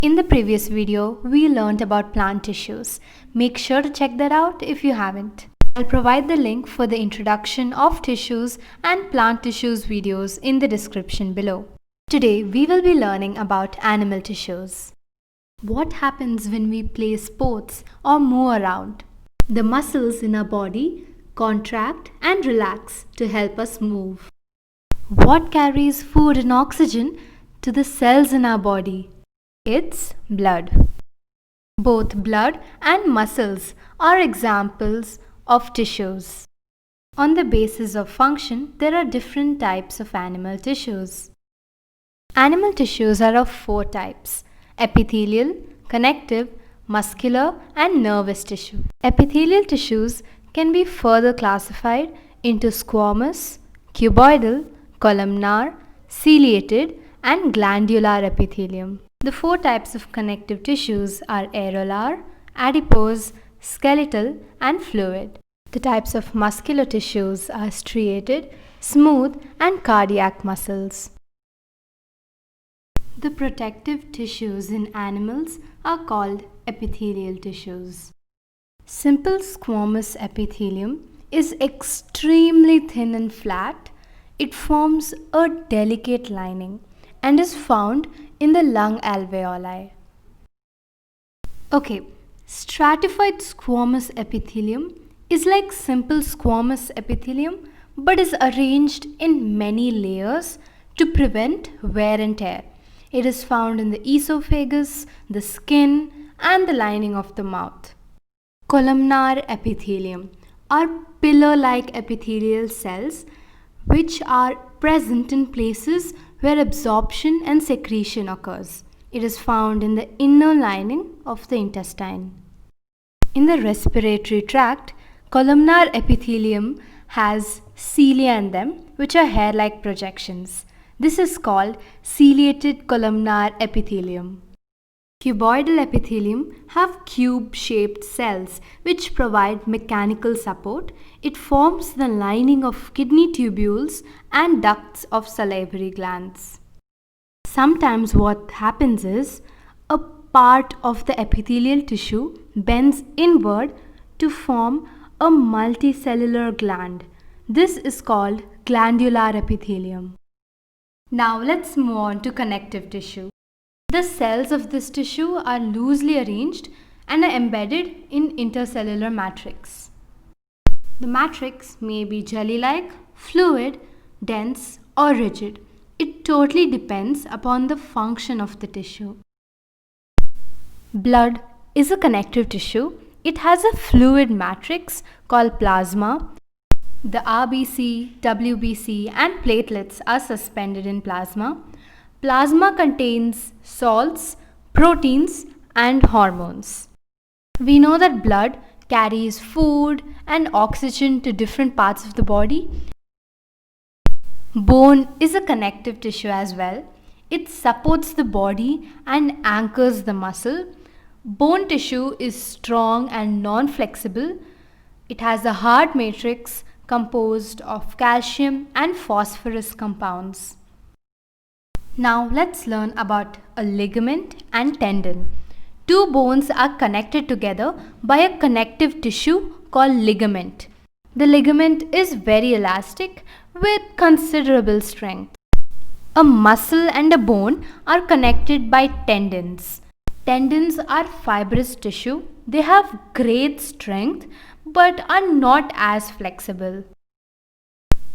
In the previous video, we learned about plant tissues. Make sure to check that out if you haven't. I'll provide the link for the introduction of tissues and plant tissues videos in the description below. Today, we will be learning about animal tissues. What happens when we play sports or move around? The muscles in our body contract and relax to help us move. What carries food and oxygen to the cells in our body? It's blood. Both blood and muscles are examples of tissues. On the basis of function, there are different types of animal tissues. Animal tissues are of four types: epithelial, connective, muscular, and nervous tissue. Epithelial tissues can be further classified into squamous, cuboidal, columnar, ciliated, and glandular epithelium. The four types of connective tissues are areolar, adipose, skeletal, and fluid. The types of muscular tissues are striated, smooth, and cardiac muscles. The protective tissues in animals are called epithelial tissues. Simple squamous epithelium is extremely thin and flat. It forms a delicate lining and is found in the lung alveoli. Okay, stratified squamous epithelium is like simple squamous epithelium but is arranged in many layers to prevent wear and tear. It is found in the esophagus, the skin, and the lining of the mouth. Columnar epithelium are pillar-like epithelial cells which are present in places where absorption and secretion occurs. It is found in the inner lining of the intestine. In the respiratory tract, columnar epithelium has cilia in them, which are hair-like projections. This is called ciliated columnar epithelium. Cuboidal epithelium have cube-shaped cells which provide mechanical support. It forms the lining of kidney tubules and ducts of salivary glands. Sometimes what happens is a part of the epithelial tissue bends inward to form a multicellular gland. This is called glandular epithelium. Now let's move on to connective tissue. The cells of this tissue are loosely arranged and are embedded in intercellular matrix. The matrix may be jelly-like, fluid, dense, or rigid. It totally depends upon the function of the tissue. Blood is a connective tissue. It has a fluid matrix called plasma. The RBC, WBC, and platelets are suspended in plasma. Plasma contains salts, proteins, and hormones. We know that blood carries food and oxygen to different parts of the body. Bone is a connective tissue as well. It supports the body and anchors the muscle. Bone tissue is strong and non-flexible. It has a hard matrix composed of calcium and phosphorus compounds. Now let's learn about a ligament and tendon. Two bones are connected together by a connective tissue called ligament. The ligament is very elastic with considerable strength. A muscle and a bone are connected by tendons. Tendons are fibrous tissue. They have great strength but are not as flexible.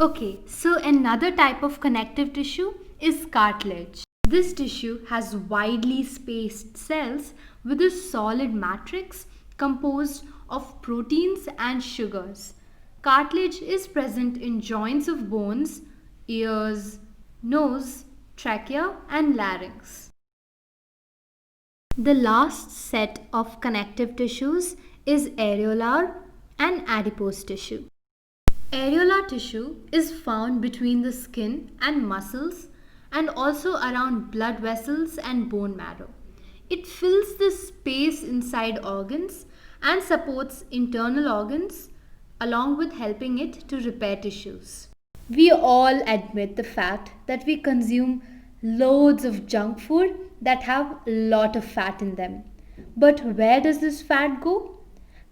Okay, so another type of connective tissue is cartilage. This tissue has widely spaced cells with a solid matrix composed of proteins and sugars. Cartilage is present in joints of bones, ears, nose, trachea, and larynx. The last set of connective tissues is areolar and adipose tissue. Areolar tissue is found between the skin and muscles and also around blood vessels and bone marrow. It fills the space inside organs and supports internal organs along with helping it to repair tissues. We all admit the fact that we consume loads of junk food that have a lot of fat in them. But where does this fat go?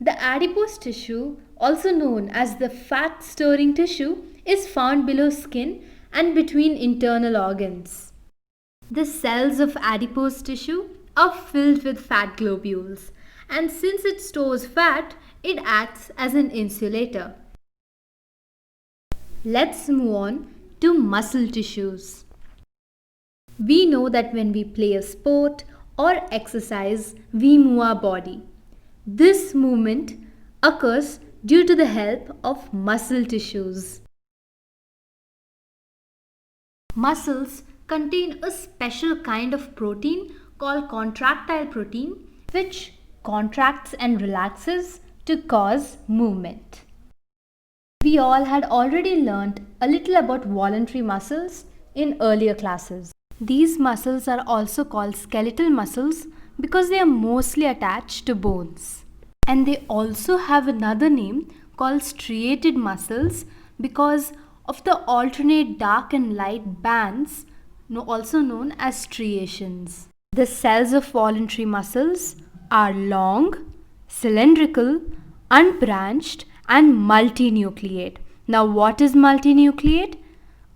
The adipose tissue, also known as the fat storing tissue, is found below skin and between internal organs. The cells of adipose tissue are filled with fat globules, and since it stores fat, it acts as an insulator. Let's move on to muscle tissues. We know that when we play a sport or exercise, we move our body. This movement occurs due to the help of muscle tissues. Muscles contain a special kind of protein called contractile protein, which contracts and relaxes to cause movement. We all had already learnt a little about voluntary muscles in earlier classes. These muscles are also called skeletal muscles because they are mostly attached to bones. And they also have another name called striated muscles because of the alternate dark and light bands, also known as striations. The cells of voluntary muscles are long, cylindrical, unbranched, and multinucleate. Now, what is multinucleate?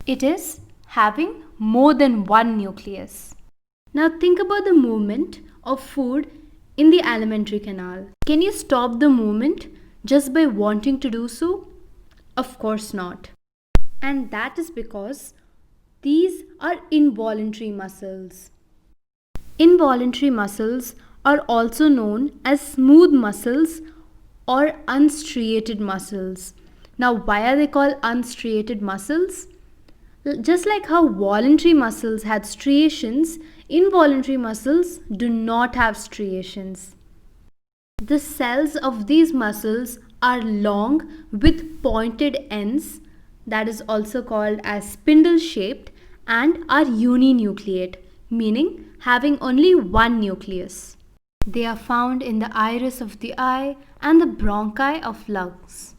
It is having more than one nucleus. Now, think about the movement of food in the alimentary canal. Can you stop the movement just by wanting to do so? Of course not. And that is because these are involuntary muscles. Involuntary muscles are also known as smooth muscles or unstriated muscles. Now, why are they called unstriated muscles? Just like how voluntary muscles had striations, involuntary muscles do not have striations. The cells of these muscles are long with pointed ends, that is also called as spindle shaped, and are uninucleate, meaning having only one nucleus. They are found in the iris of the eye and the bronchi of lungs.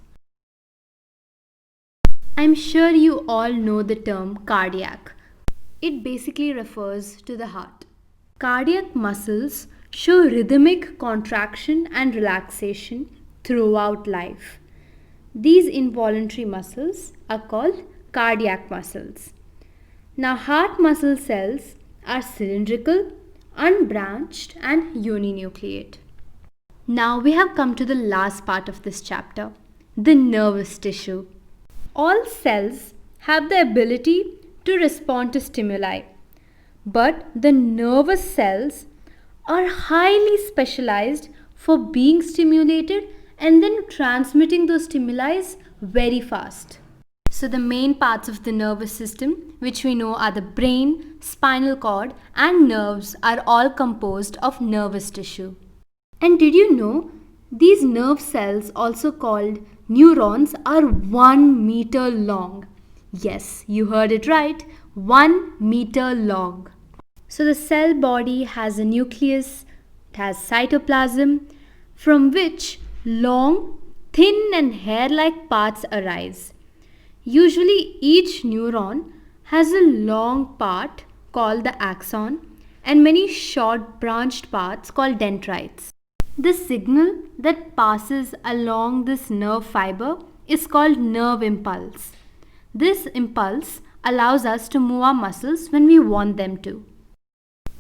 I'm sure you all know the term cardiac. It basically refers to the heart. Cardiac muscles show rhythmic contraction and relaxation throughout life. These involuntary muscles are called cardiac muscles. Now, heart muscle cells are cylindrical, unbranched, and uninucleate. Now we have come to the last part of this chapter, the nervous tissue. All cells have the ability to respond to stimuli, but the nervous cells are highly specialized for being stimulated and then transmitting those stimuli very fast. So the main parts of the nervous system, which we know are the brain, spinal cord, and nerves, are all composed of nervous tissue. And did you know these nerve cells, also called neurons, are 1 meter long? Yes, you heard it right, 1 meter long. So the cell body has a nucleus, it has cytoplasm, from which long, thin and hair-like parts arise. Usually each neuron has a long part called the axon and many short branched parts called dendrites. The signal that passes along this nerve fiber is called nerve impulse. This impulse allows us to move our muscles when we want them to.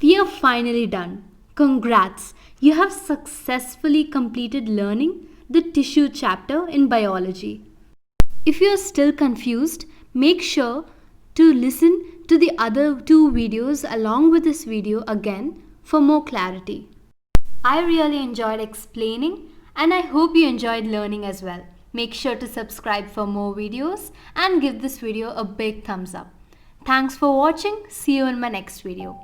We are finally done. Congrats! You have successfully completed learning the tissue chapter in biology. If you are still confused, make sure to listen to the other 2 videos along with this video again for more clarity. I really enjoyed explaining and I hope you enjoyed learning as well. Make sure to subscribe for more videos and give this video a big thumbs up. Thanks for watching. See you in my next video.